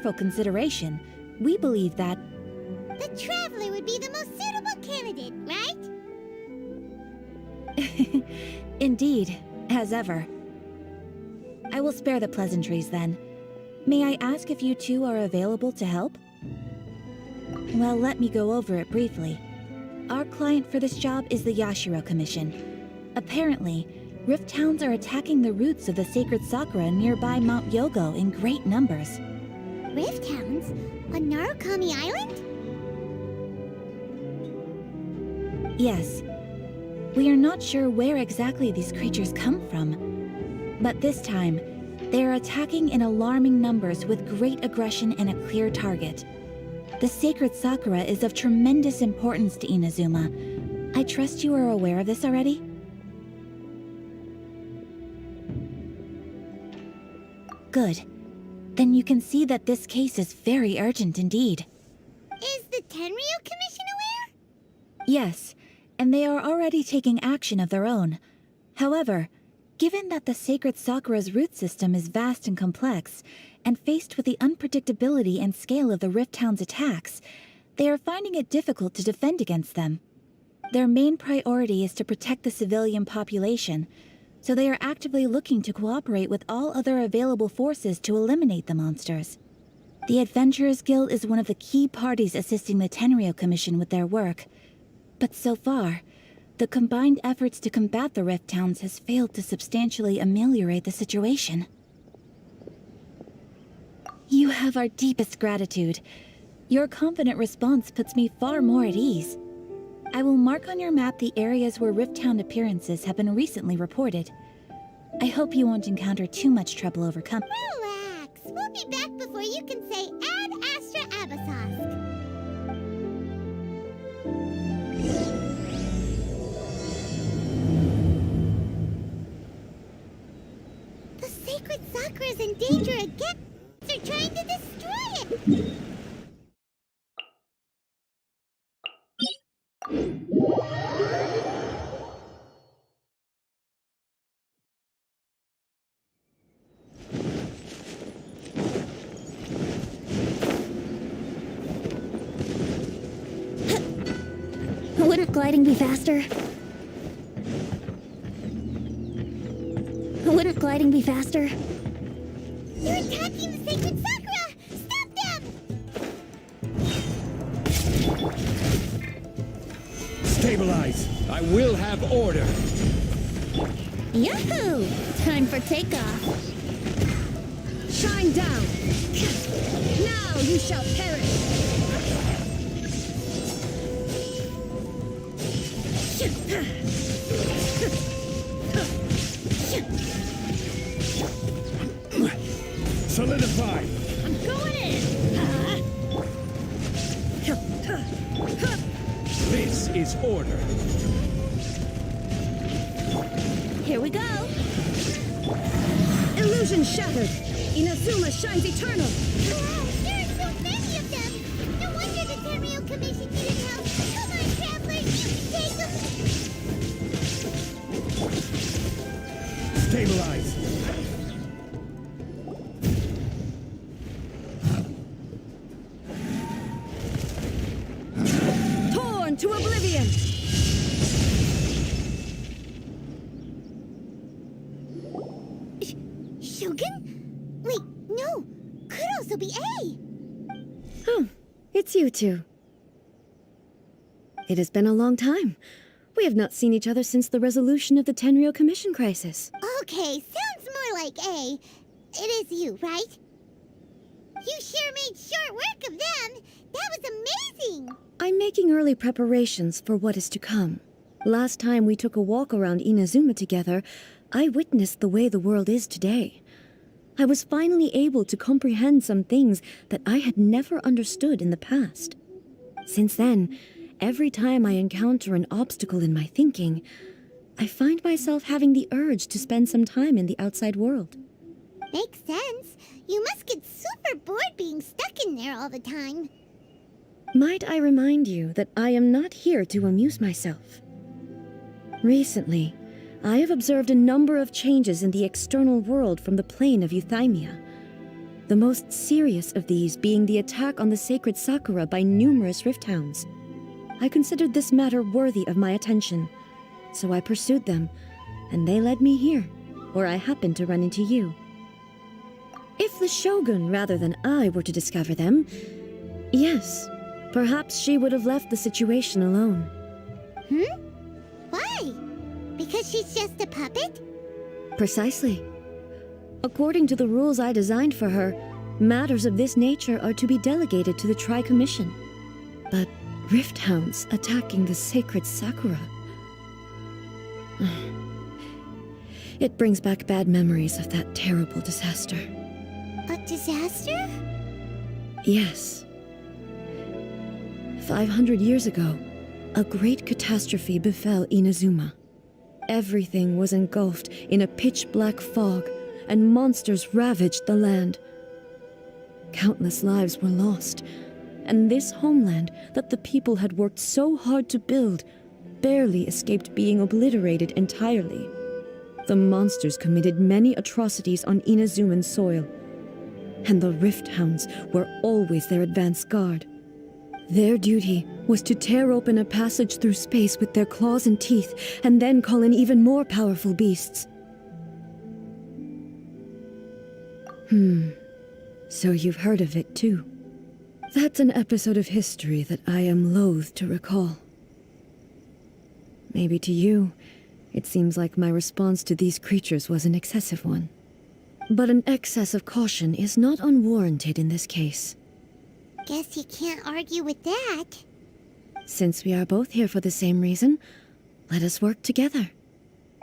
careful consideration, we believe that... The Traveler would be the most suitable candidate, right? Indeed, as ever. I will spare the pleasantries then. May I ask if you two are available to help? Well, let me go over it briefly. Our client for this job is the Yashiro Commission. Apparently, Rift Towns are attacking the roots of the sacred sakura nearby Mount Yogo in great numbers. Rift Hounds? On Narukami Island? Yes. We are not sure where exactly these creatures come from. But this time, they are attacking in alarming numbers with great aggression and a clear target. The sacred sakura is of tremendous importance to Inazuma. I trust you are aware of this already? Good. Then you can see that this case is very urgent indeed. Is the Tenryu Commission aware? Yes, and they are already taking action of their own. However, given that the sacred sakura's root system is vast and complex, and faced with the unpredictability and scale of the Rift Town's attacks, they are finding it difficult to defend against them. Their main priority is to protect the civilian population, so they are actively looking to cooperate with all other available forces to eliminate the monsters. The Adventurers Guild is one of the key parties assisting the Tenryu Commission with their work, but so far, the combined efforts to combat the Rift Towns has failed to substantially ameliorate the situation. You have our deepest gratitude. Your confident response puts me far more at ease. I will mark on your map the areas where Rift Town appearances have been recently reported. I hope you won't encounter too much trouble overcoming. Relax. We'll be back before you can say Ad Astra Abasosk. The sacred sakura is in danger again. They're trying to destroy it. Wouldn't gliding be faster? Wouldn't gliding be faster? They're attacking the sacred sakura! Stop them! Stabilize! I will have order! Yahoo! Time for takeoff. Shine down! Now you shall perish! Solidify! I'm going in! This is order. Here we go. Illusion shattered! Inazuma shines eternal! Wow, there are so many of them! No wonder the Tenryu Commission needed help! Come on, travelers! You can take them! Stabilize! Torn to oblivion! Shogun? Wait, no! Could also be A! Oh, it's you two. It has been a long time. We have not seen each other since the resolution of the Tenryu Commission crisis. Okay, sounds more like A. It is you, right? You sure made short work of them! That was amazing! I'm making early preparations for what is to come. Last time we took a walk around Inazuma together, I witnessed the way the world is today. I was finally able to comprehend some things that I had never understood in the past. Since then, every time I encounter an obstacle in my thinking, I find myself having the urge to spend some time in the outside world. Makes sense. You must get super bored being stuck in there all the time. Might I remind you that I am not here to amuse myself. Recently, I have observed a number of changes in the external world from the plane of euthymia. The most serious of these being the attack on the sacred Sakura by numerous rift hounds. I considered this matter worthy of my attention, so I pursued them, and they led me here, where I happened to run into you. If the Shogun rather than I were to discover them, yes, perhaps she would have left the situation alone. Why? Because she's just a puppet? Precisely. According to the rules I designed for her, matters of this nature are to be delegated to the Tri-Commission. But rift hounds attacking the sacred Sakura... It brings back bad memories of that terrible disaster. A disaster? Yes. 500 years ago, a great catastrophe befell Inazuma. Everything was engulfed in a pitch-black fog, and monsters ravaged the land. Countless lives were lost, and this homeland that the people had worked so hard to build barely escaped being obliterated entirely. The monsters committed many atrocities on Inazuman soil, and the Rift Hounds were always their advance guard. Their duty was to tear open a passage through space with their claws and teeth, and then call in even more powerful beasts. So you've heard of it too. That's an episode of history that I am loath to recall. Maybe to you, it seems like my response to these creatures was an excessive one. But an excess of caution is not unwarranted in this case. Guess you can't argue with that. Since we are both here for the same reason, let us work together.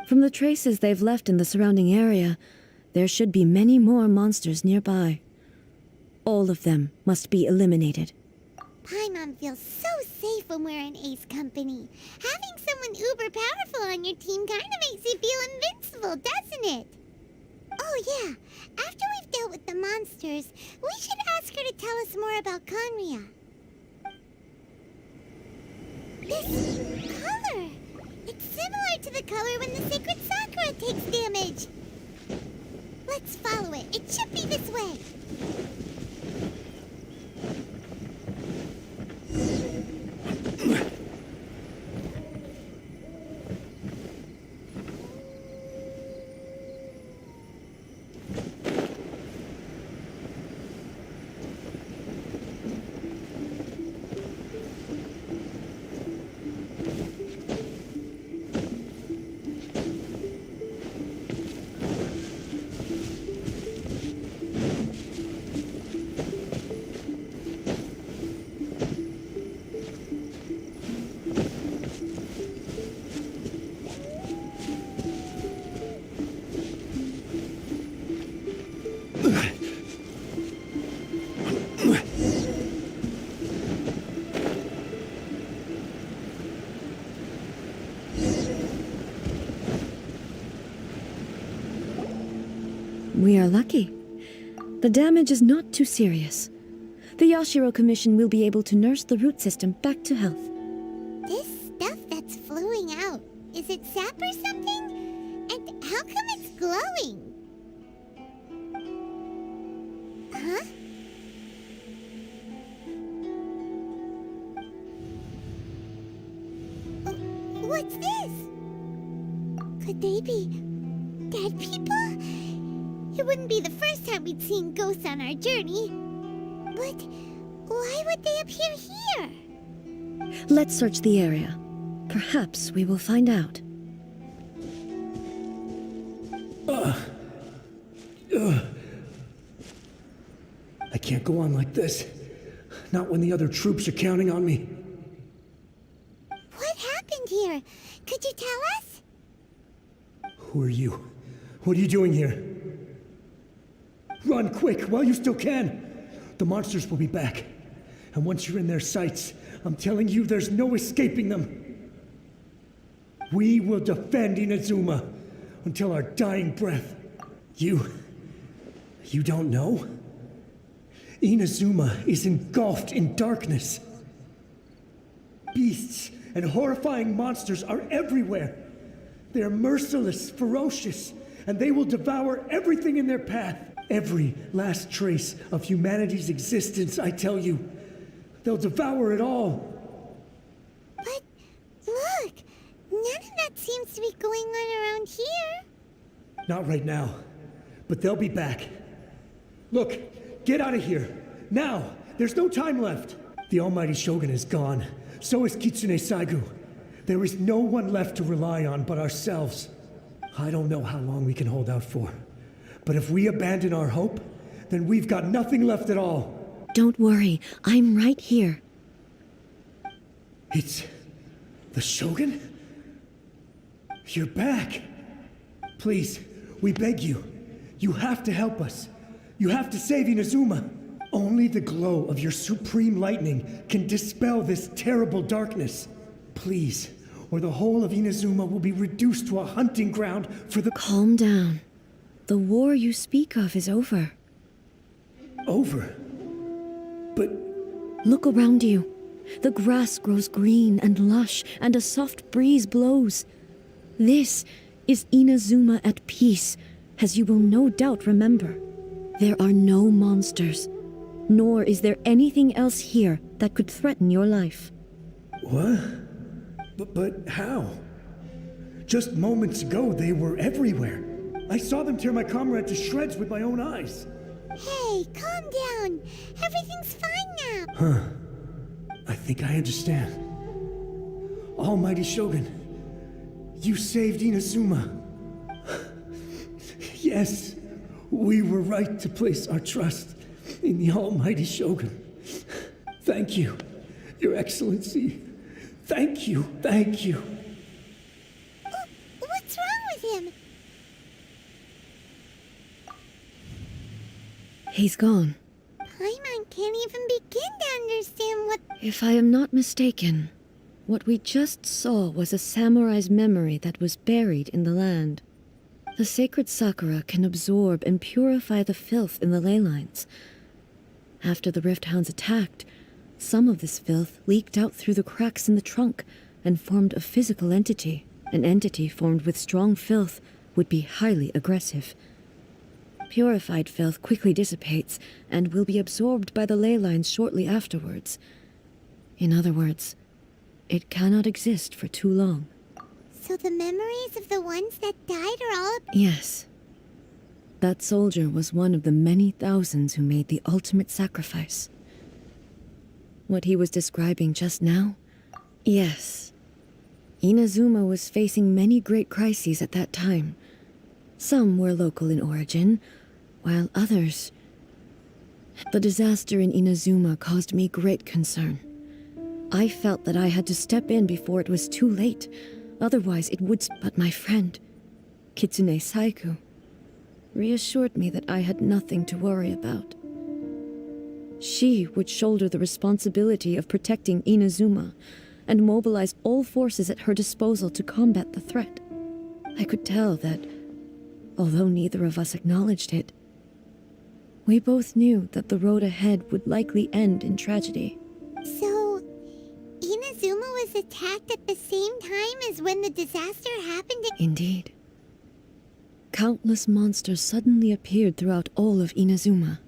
From the traces they've left in the surrounding area, there should be many more monsters nearby. All of them must be eliminated. Paimon feels so safe when we're in Ace Company. Having someone uber powerful on your team kind of makes you feel invincible, doesn't it? Oh yeah, after we've dealt with the monsters, we should ask her to tell us more about Conria. This color! It's similar to the color when the sacred Sakura takes damage. Let's follow it. It should be this way. We are lucky. The damage is not too serious. The Yashiro Commission will be able to nurse the root system back to health. This stuff that's flowing out, is it sap or something? And how come it's glowing? Huh? What's this? Could they be dead people? It wouldn't be the first time we'd seen ghosts on our journey. But why would they appear here? Let's search the area. Perhaps we will find out. I can't go on like this. Not when the other troops are counting on me. What happened here? Could you tell us? Who are you? What are you doing here? Run quick while you still can. The monsters will be back. And once you're in their sights, I'm telling you there's no escaping them. We will defend Inazuma until our dying breath. You don't know? Inazuma is engulfed in darkness. Beasts and horrifying monsters are everywhere. They are merciless, ferocious, and they will devour everything in their path. Every last trace of humanity's existence, I tell you. They'll devour it all. But look, none of that seems to be going on around here. Not right now, but they'll be back. Look, get out of here. Now! There's no time left. The Almighty Shogun is gone. So is Kitsune Saigu. There is no one left to rely on but ourselves. I don't know how long we can hold out for. But if we abandon our hope, then we've got nothing left at all. Don't worry, I'm right here. It's the Shogun? You're back. Please, we beg you. You have to help us. You have to save Inazuma. Only the glow of your supreme lightning can dispel this terrible darkness. Please, or the whole of Inazuma will be reduced to a hunting ground for the— Calm down. The war you speak of is over. Over? But Look around you. The grass grows green and lush, and a soft breeze blows. This is Inazuma at peace, as you will no doubt remember. There are no monsters, nor is there anything else here that could threaten your life. what? But how? Just moments ago, they were everywhere. I saw them tear my comrade to shreds with my own eyes. Hey, calm down. Everything's fine now. I think I understand. Almighty Shogun, you saved Inazuma. Yes, we were right to place our trust in the Almighty Shogun. Thank you, Your Excellency. Thank you, thank you. What's wrong with him? He's gone. Paimon can't even begin to understand what— If I am not mistaken, what we just saw was a samurai's memory that was buried in the land. The sacred sakura can absorb and purify the filth in the ley lines. After the Rift Hounds attacked, some of this filth leaked out through the cracks in the trunk and formed a physical entity. An entity formed with strong filth would be highly aggressive. Purified filth quickly dissipates and will be absorbed by the ley lines shortly afterwards. In other words, it cannot exist for too long. So the memories of the ones that died are all— Yes. That soldier was one of the many thousands who made the ultimate sacrifice. What he was describing just now? Yes. Inazuma was facing many great crises at that time. Some were local in origin, while others— The disaster in Inazuma caused me great concern. I felt that I had to step in before it was too late, otherwise it would— But my friend, Kitsune Saigu, reassured me that I had nothing to worry about. She would shoulder the responsibility of protecting Inazuma and mobilize all forces at her disposal to combat the threat. I could tell that, although neither of us acknowledged it, we both knew that the road ahead would likely end in tragedy. So, Inazuma was attacked at the same time as when the disaster happened? Indeed. Countless monsters suddenly appeared throughout all of Inazuma.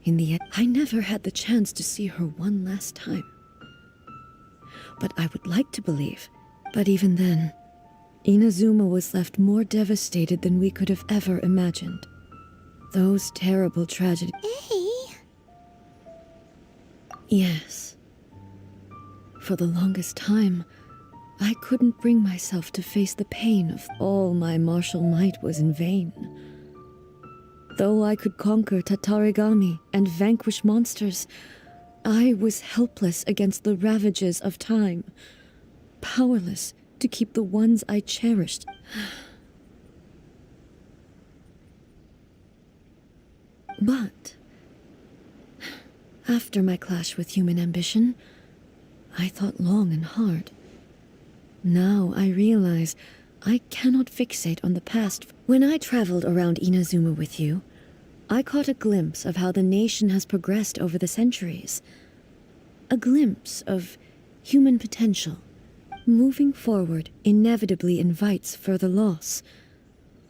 In the end, I never had the chance to see her one last time. But I would like to believe. But even then, Inazuma was left more devastated than we could have ever imagined. Those terrible tragedies— Hey, Yes. For the longest time, I couldn't bring myself to face the pain of all my martial might was in vain. Though I could conquer Tatarigami and vanquish monsters, I was helpless against the ravages of time, powerless to keep the ones I cherished. But after my clash with human ambition, I thought long and hard. Now I realize I cannot fixate on the past. When I traveled around Inazuma with you, I caught a glimpse of how the nation has progressed over the centuries. A glimpse of human potential. Moving forward inevitably invites further loss,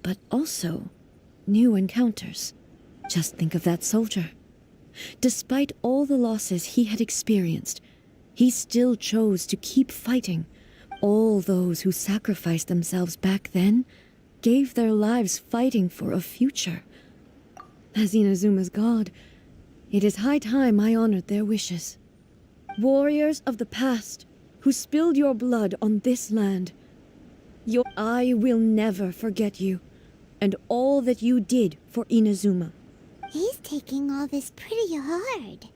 but also new encounters. Just think of that soldier. Despite all the losses he had experienced, he still chose to keep fighting. All those who sacrificed themselves back then gave their lives fighting for a future. As Inazuma's god, it is high time I honored their wishes. Warriors of the past who spilled your blood on this land, I will never forget you and all that you did for Inazuma. He's taking all this pretty hard.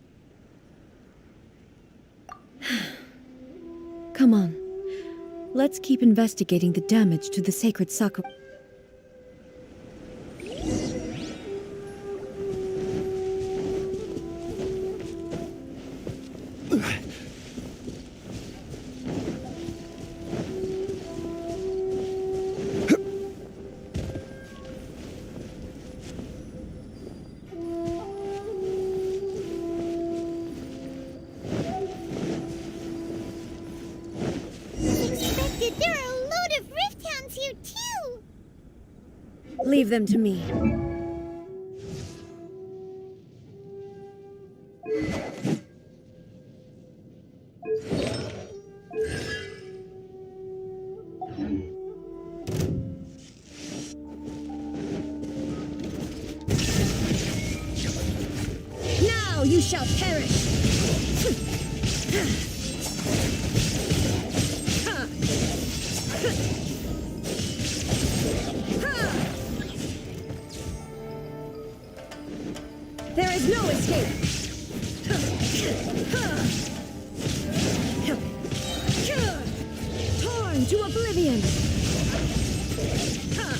Come on. Let's keep investigating the damage to the sacred sakura. There are a load of rift hounds here too! Leave them to me. Now you shall perish! There is no escape! Torn to oblivion! Huh?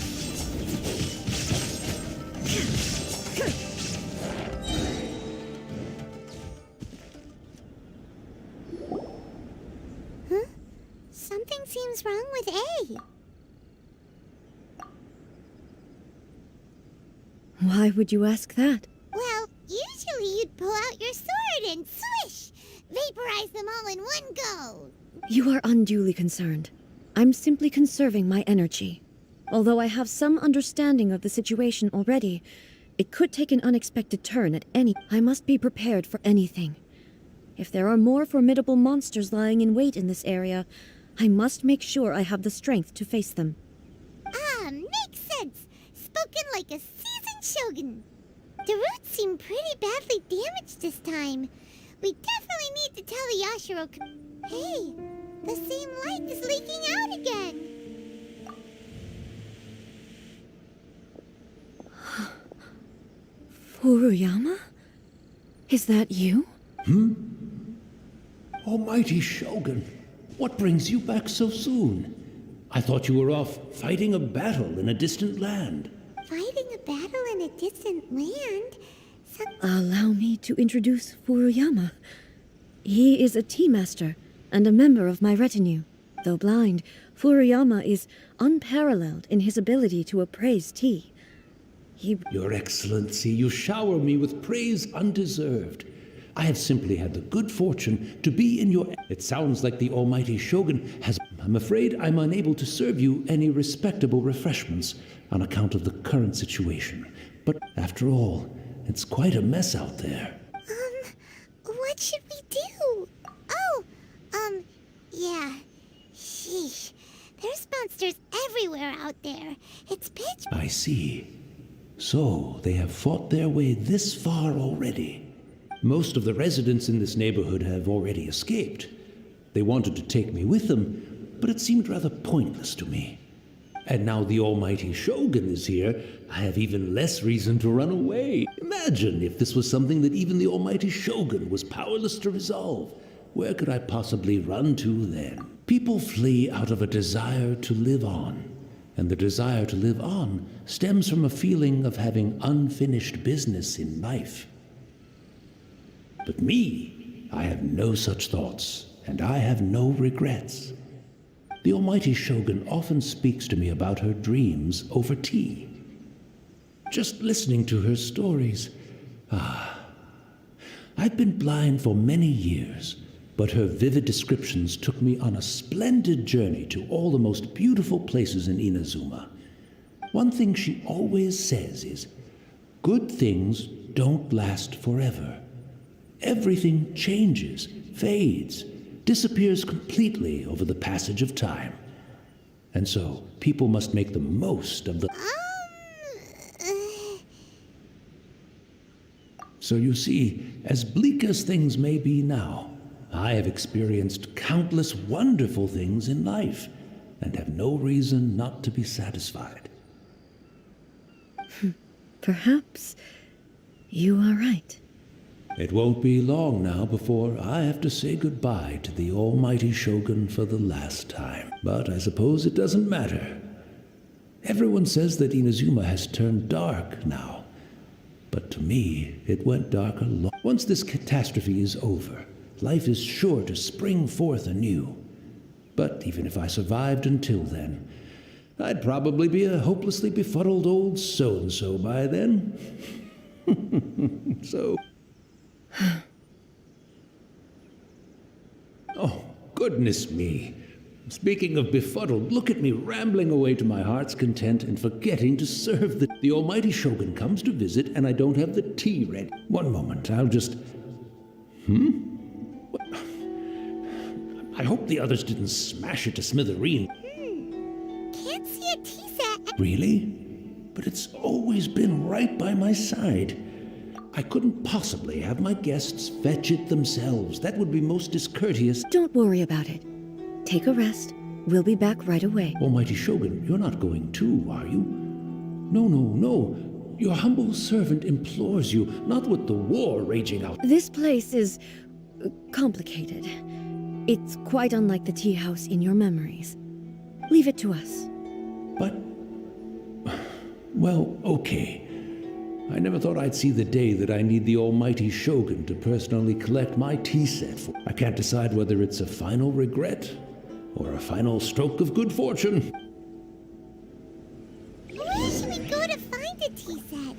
Something seems wrong with A. Why would you ask that? Well, usually you'd pull out your sword and swish! Vaporize them all in one go! You are unduly concerned. I'm simply conserving my energy. Although I have some understanding of the situation already, it could take an unexpected turn at any. I must be prepared for anything. If there are more formidable monsters lying in wait in this area, I must make sure I have the strength to face them. Ah, makes sense! Spoken like a seasoned shogun. The roots seem pretty badly damaged this time. We definitely need to tell the Yashiro. Hey, the same light is leaking out again. Furuyama? Is that you? Almighty Shogun, what brings you back so soon? I thought you were off fighting a battle in a distant land. Fighting a battle in a distant land? Allow me to introduce Furuyama. He is a tea master and a member of my retinue. Though blind, Furuyama is unparalleled in his ability to appraise tea. Your Excellency, you shower me with praise undeserved. I have simply had the good fortune to be in your... It sounds like the Almighty Shogun has... I'm afraid I'm unable to serve you any respectable refreshments on account of the current situation. But after all, it's quite a mess out there. What should we do? Oh, yeah. Sheesh. There's monsters everywhere out there. It's pitch... I see. So, they have fought their way this far already. Most of the residents in this neighborhood have already escaped. They wanted to take me with them, but it seemed rather pointless to me. And now the Almighty Shogun is here, I have even less reason to run away. Imagine if this was something that even the Almighty Shogun was powerless to resolve. Where could I possibly run to then? People flee out of a desire to live on. And the desire to live on stems from a feeling of having unfinished business in life. But me, I have no such thoughts, and I have no regrets. The Almighty Shogun often speaks to me about her dreams over tea. Just listening to her stories, I've been blind for many years, but her vivid descriptions took me on a splendid journey to all the most beautiful places in Inazuma. One thing she always says is, good things don't last forever. Everything changes, fades, disappears completely over the passage of time. And so, people must make the most of the... So you see, as bleak as things may be now, I have experienced countless wonderful things in life, and have no reason not to be satisfied. Perhaps you are right. It won't be long now before I have to say goodbye to the almighty Shogun for the last time. But I suppose it doesn't matter. Everyone says that Inazuma has turned dark now. But to me, it went darker long. Once this catastrophe is over, life is sure to spring forth anew. But even if I survived until then, I'd probably be a hopelessly befuddled old so-and-so by then. So... Oh, goodness me. Speaking of befuddled, look at me rambling away to my heart's content and forgetting to serve the almighty Shogun comes to visit and I don't have the tea ready. One moment, I'll just... I hope the others didn't smash it to smithereens. Can't see a tea set. Really? But it's always been right by my side. I couldn't possibly have my guests fetch it themselves. That would be most discourteous. Don't worry about it. Take a rest. We'll be back right away. Almighty Shogun, you're not going too, are you? No, no, no. Your humble servant implores you, not with the war raging out. This place is complicated. It's quite unlike the tea house in your memories. Leave it to us. But... well, okay. I never thought I'd see the day that I need the almighty Shogun to personally collect my tea set for. I can't decide whether it's a final regret or a final stroke of good fortune. Where should we go to find a tea set?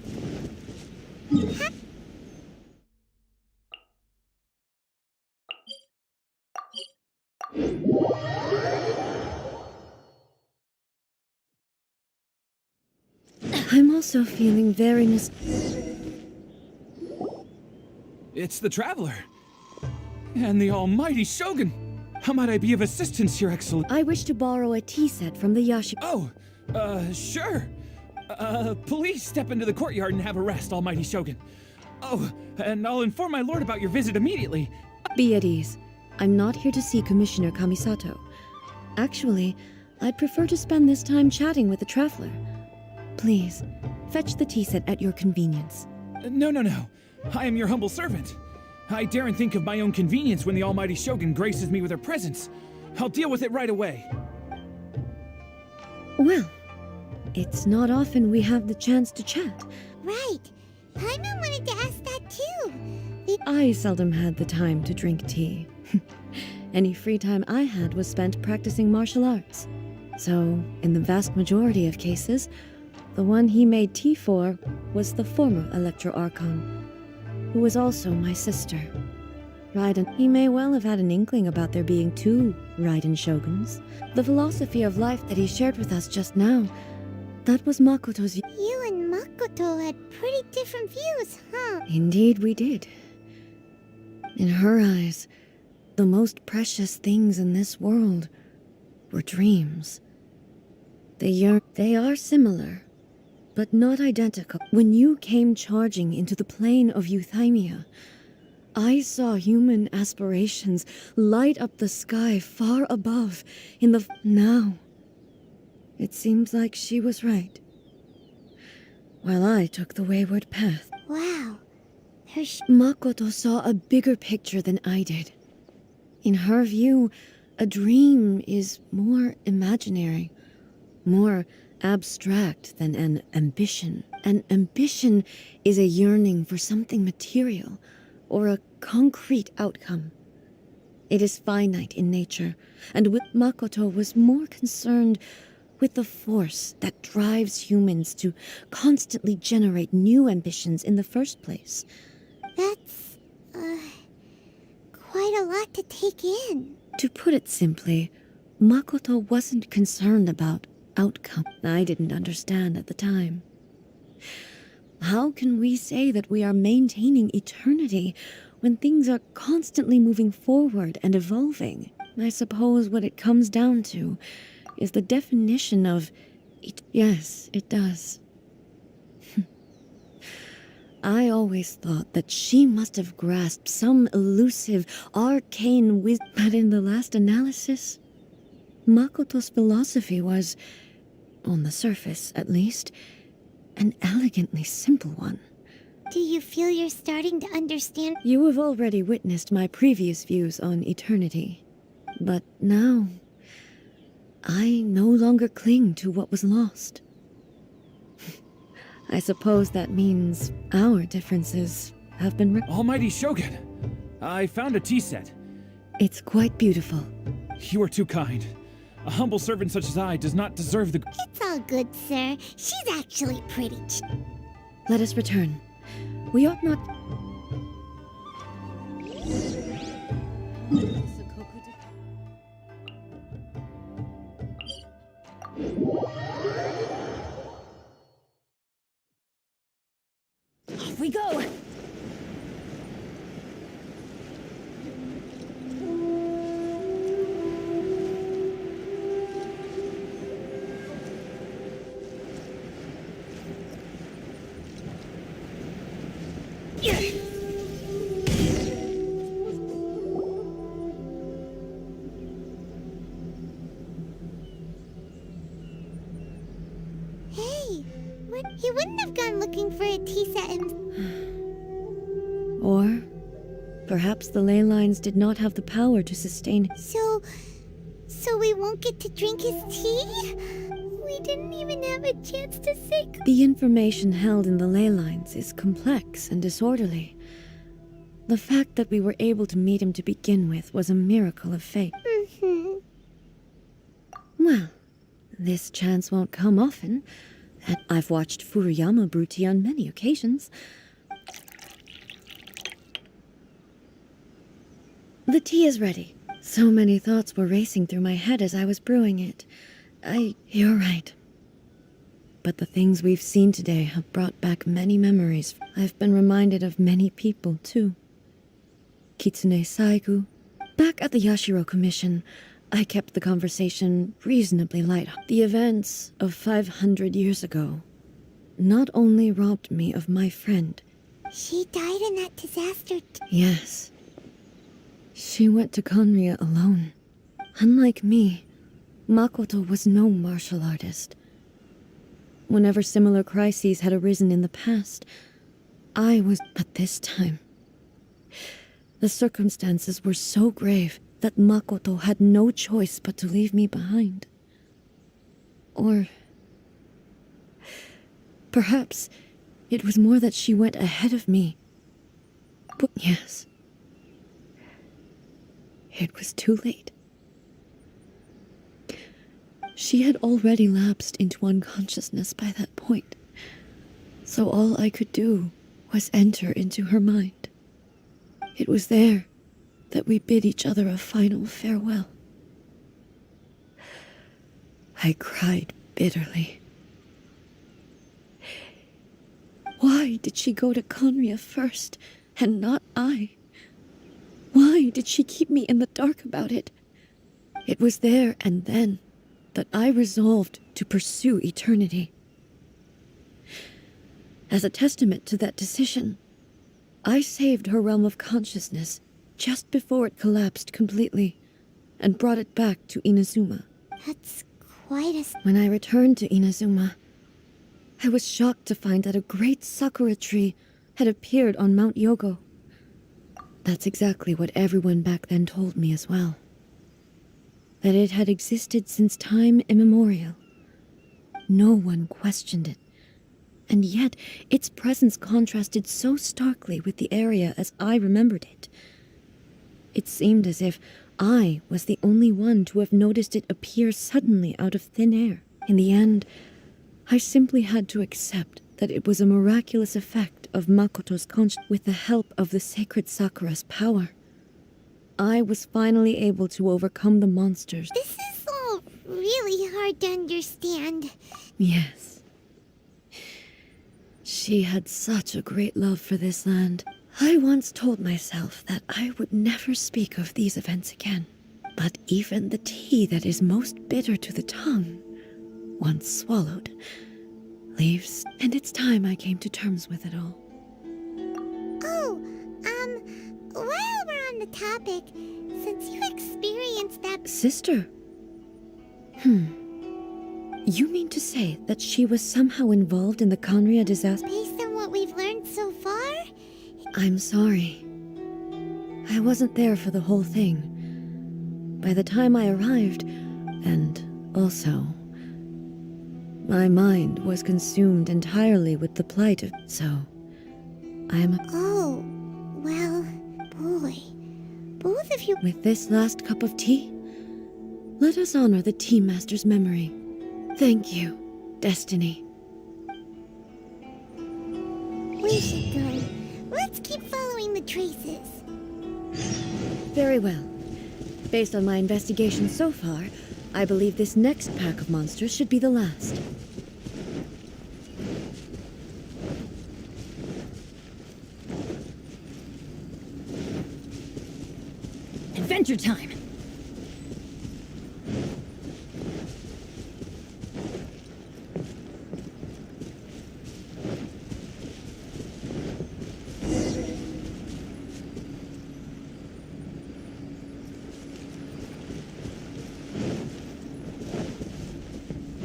I'm also feeling very It's the Traveler. And the almighty Shogun. How might I be of assistance, Your Excellency? I wish to borrow a tea set from the Yashi. Oh, sure. Please step into the courtyard and have a rest, almighty Shogun. Oh, and I'll inform my lord about your visit immediately. Be at ease. I'm not here to see Commissioner Kamisato. Actually, I'd prefer to spend this time chatting with the Traveler. Please, fetch the tea set at your convenience. No. I am your humble servant. I daren't think of my own convenience when the almighty Shogun graces me with her presence. I'll deal with it right away. Well, it's not often we have the chance to chat. Right. Paimon wanted to ask that too. I seldom had the time to drink tea. Any free time I had was spent practicing martial arts. So, in the vast majority of cases, the one he made tea for was the former Electro Archon, who was also my sister. Raiden, he may well have had an inkling about there being two Raiden Shoguns. The philosophy of life that he shared with us just now, that was Makoto's. You and Makoto had pretty different views, huh? Indeed we did. In her eyes, the most precious things in this world were dreams. They are similar, but not identical. When you came charging into the plane of Euthymia, I saw human aspirations light up the sky far above in the... Now, it seems like she was right, while I took the wayward path. Wow. Makoto saw a bigger picture than I did. In her view, a dream is more imaginary, more abstract than an ambition. An ambition is a yearning for something material or a concrete outcome. It is finite in nature, and Makoto was more concerned with the force that drives humans to constantly generate new ambitions in the first place. That's, quite a lot to take in. To put it simply, Makoto wasn't concerned about outcome I didn't understand at the time. How can we say that we are maintaining eternity when things are constantly moving forward and evolving? I suppose what it comes down to is the definition of yes, it does. I always thought that she must have grasped some elusive, arcane wisdom, but in the last analysis, Makoto's philosophy was, on the surface at least, an elegantly simple one. Do you feel you're starting to understand? You have already witnessed my previous views on eternity, but now I no longer cling to what was lost. I suppose that means our differences have been Almighty Shogun, I found a tea set. It's quite beautiful. You are too kind. A humble servant such as I does not deserve the... It's all good, sir. She's actually pretty. Let us return. We ought not... Off we go! Hey, he wouldn't have gone looking for a tea set himself. Or perhaps the ley lines did not have the power to sustain... So we won't get to drink his tea? We didn't even have a chance to say The information held in the ley lines is complex and disorderly. The fact that we were able to meet him to begin with was a miracle of fate. Well, this chance won't come often, and I've watched Furuyama brew tea on many occasions. The tea is ready. So many thoughts were racing through my head as I was brewing it. You're right. But the things we've seen today have brought back many memories. I've been reminded of many people, too. Kitsune Saigu. Back at the Yashiro Commission, I kept the conversation reasonably light. The events of 500 years ago not only robbed me of my friend. She died in that disaster. Yes. She went to Conria alone. Unlike me, Makoto was no martial artist. Whenever similar crises had arisen in the past, I was... But this time, the circumstances were so grave that Makoto had no choice but to leave me behind. Or... perhaps it was more that she went ahead of me. But yes... it was too late. She had already lapsed into unconsciousness by that point, so all I could do was enter into her mind. It was there that we bid each other a final farewell. I cried bitterly. Why did she go to Conria first, and not I? Why did she keep me in the dark about it? It was there and then that I resolved to pursue eternity. As a testament to that decision, I saved her realm of consciousness just before it collapsed completely and brought it back to Inazuma. That's quite a... When I returned to Inazuma, I was shocked to find that a great sakura tree had appeared on Mount Yogo. That's exactly what everyone back then told me as well. That it had existed since time immemorial. No one questioned it. And yet, its presence contrasted so starkly with the area as I remembered it. It seemed as if I was the only one to have noticed it appear suddenly out of thin air. In the end, I simply had to accept that it was a miraculous effect of Makoto's conscience. With the help of the sacred Sakura's power, I was finally able to overcome the monsters. This is all really hard to understand. Yes. She had such a great love for this land. I once told myself that I would never speak of these events again. But even the tea that is most bitter to the tongue, once swallowed, leaves, and it's time I came to terms with it all. Oh, while we're on the topic, since you experienced that... Sister? You mean to say that she was somehow involved in the Conria disaster? Based on what we've learned so far? I'm sorry. I wasn't there for the whole thing. By the time I arrived, and also, my mind was consumed entirely with the plight of... So, I'm... Oh, well, boy. Both of you... With this last cup of tea, let us honor the Tea Master's memory. Thank you, Destiny. We should go. Let's keep following the traces. Very well. Based on my investigation so far, I believe this next pack of monsters should be the last. Adventure time!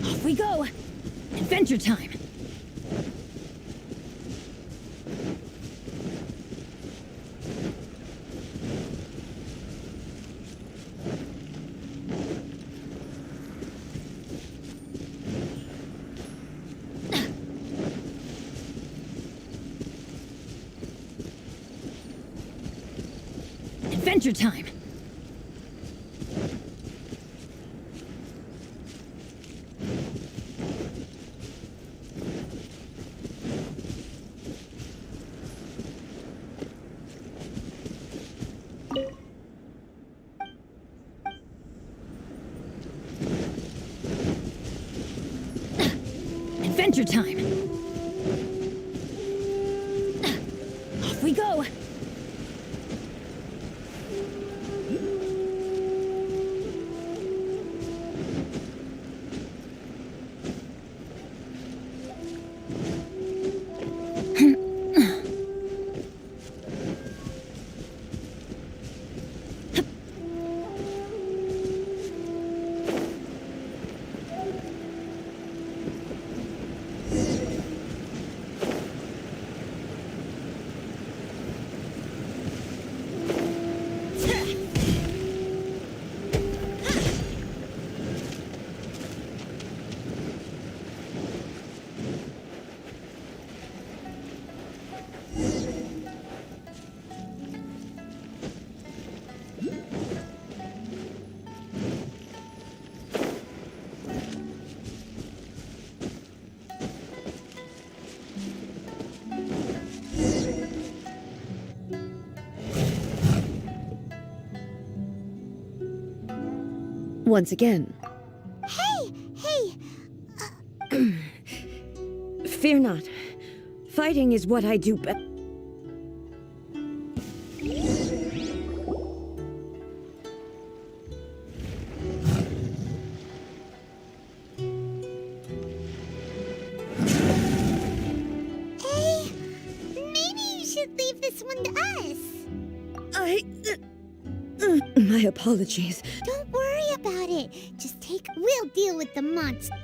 Off we go! Adventure time! Adventure time! Adventure time! Off we go! Once again, Hey! fear not. Fighting is what I do best. Hey! Maybe you should leave this one to us. My apologies. Don't worry about it. Just we'll deal with the monster.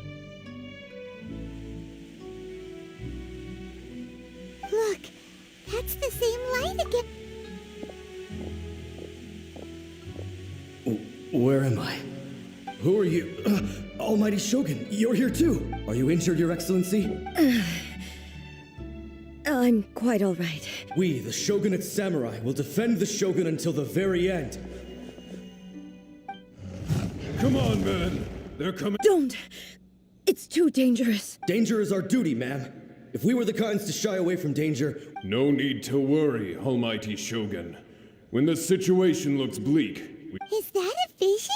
Look, that's the same light again. Where am I? Who are you? Almighty Shogun, you're here too. Are you injured, Your Excellency? I'm quite all right. We, the Shogunate Samurai, will defend the Shogun until the very end. Come on, man. They're coming. Don't! It's too dangerous. Danger is our duty, ma'am. If we were the kinds to shy away from danger... No need to worry, Almighty Shogun. When the situation looks bleak, Is that a vision?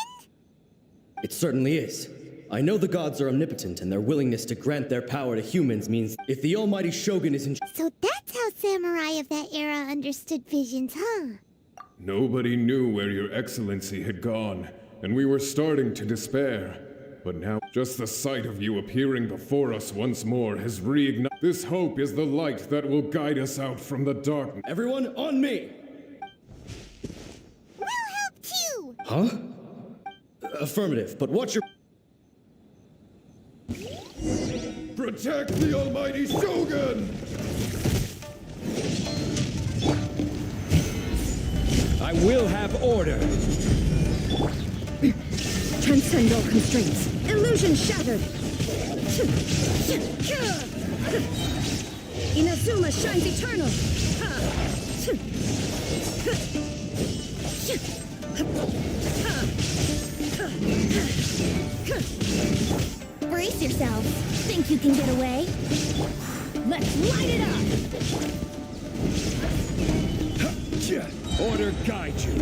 It certainly is. I know the gods are omnipotent, and their willingness to grant their power to humans means if the almighty Shogun is in... So that's how samurai of that era understood visions, huh? Nobody knew where your excellency had gone, and we were starting to despair. But now, just the sight of you appearing before us once more has reignited. This hope is the light that will guide us out from the darkness. Everyone, on me! We'll help too! Huh? Affirmative, but watch your... Protect the almighty Shogun! I will have order. Transcend all constraints. Illusion shattered. Inazuma shines eternal. Brace yourself. Think you can get away? Let's light it up! Order guide you.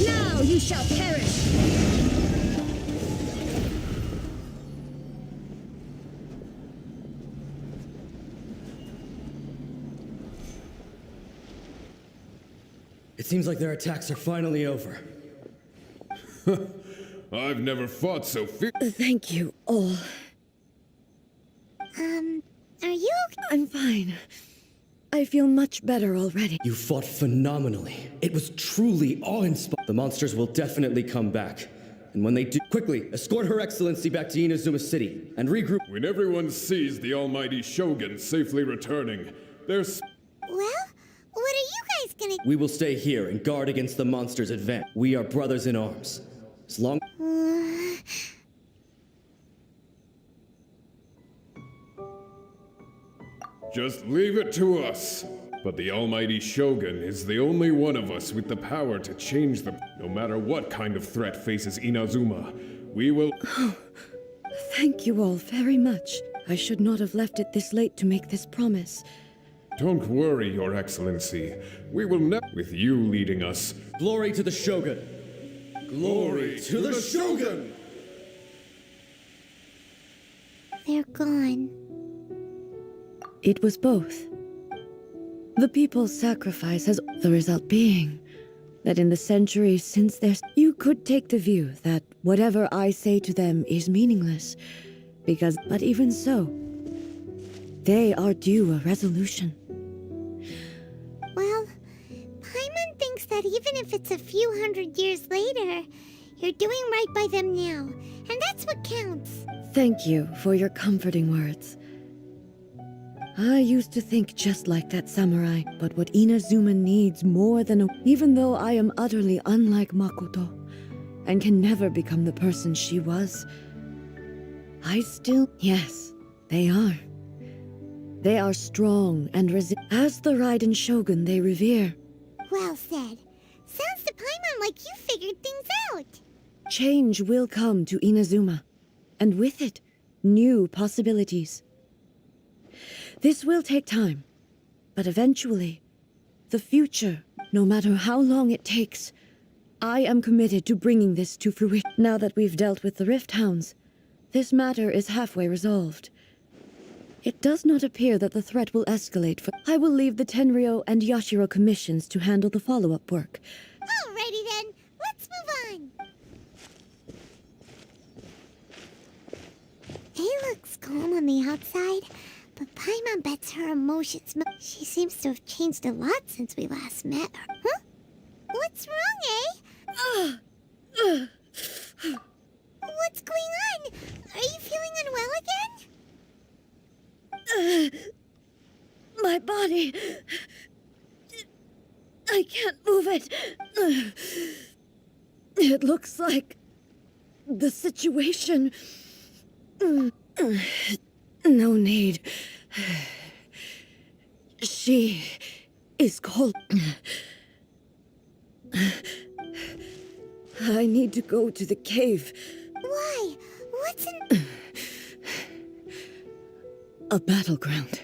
Now you shall perish! It seems like their attacks are finally over. I've never fought so Thank you all. Are you okay? I'm fine. I feel much better already. You fought phenomenally. It was truly awe-inspiring. The monsters will definitely come back. And when they do, quickly, escort Her Excellency back to Inazuma City and regroup. When everyone sees the almighty Shogun safely returning, there's... Well, what are you guys gonna... We will stay here and guard against the monsters' advance. We are brothers in arms. As long... Just leave it to us. But the almighty Shogun is the only one of us with the power to change them. No matter what kind of threat faces Inazuma, we will... Thank you all very much. I should not have left it this late to make this promise. Don't worry, Your Excellency. We will never... With you leading us. Glory to the Shogun! Glory to the Shogun! They're gone. It was both. The people's sacrifice has the result being that in the centuries since their... You could take the view that whatever I say to them is meaningless, because... But even so, they are due a resolution. Well, Paimon thinks that even if it's a few hundred years later, you're doing right by them now, and that's what counts. Thank you for your comforting words. I used to think just like that samurai, but what Inazuma needs more than a... Even though I am utterly unlike Makoto, and can never become the person she was, I still... Yes, they are. They are strong and as the Raiden Shogun they revere. Well said. Sounds to Paimon like you figured things out. Change will come to Inazuma, and with it, new possibilities. This will take time, but eventually, the future, no matter how long it takes, I am committed to bringing this to fruition. Now that we've dealt with the Rift Hounds, this matter is halfway resolved. It does not appear that the threat will escalate for... I will leave the Tenryo and Yashiro commissions to handle the follow-up work. Alrighty then, let's move on. He looks calm on the outside, but Paimon bets her emotions. She seems to have changed a lot since we last met her. Huh? What's wrong, eh? What's going on? Are you feeling unwell again? My body... I can't move it. It looks like... the situation... No need. She is cold. I need to go to the cave. Why? What's in... A battleground.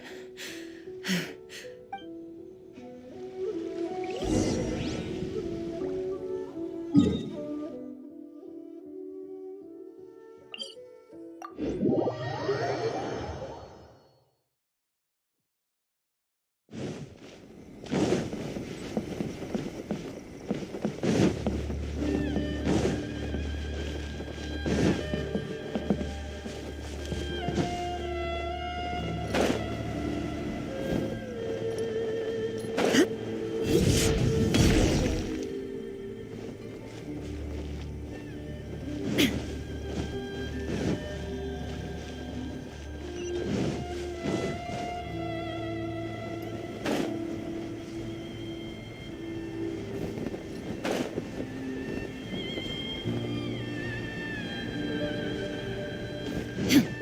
Huh.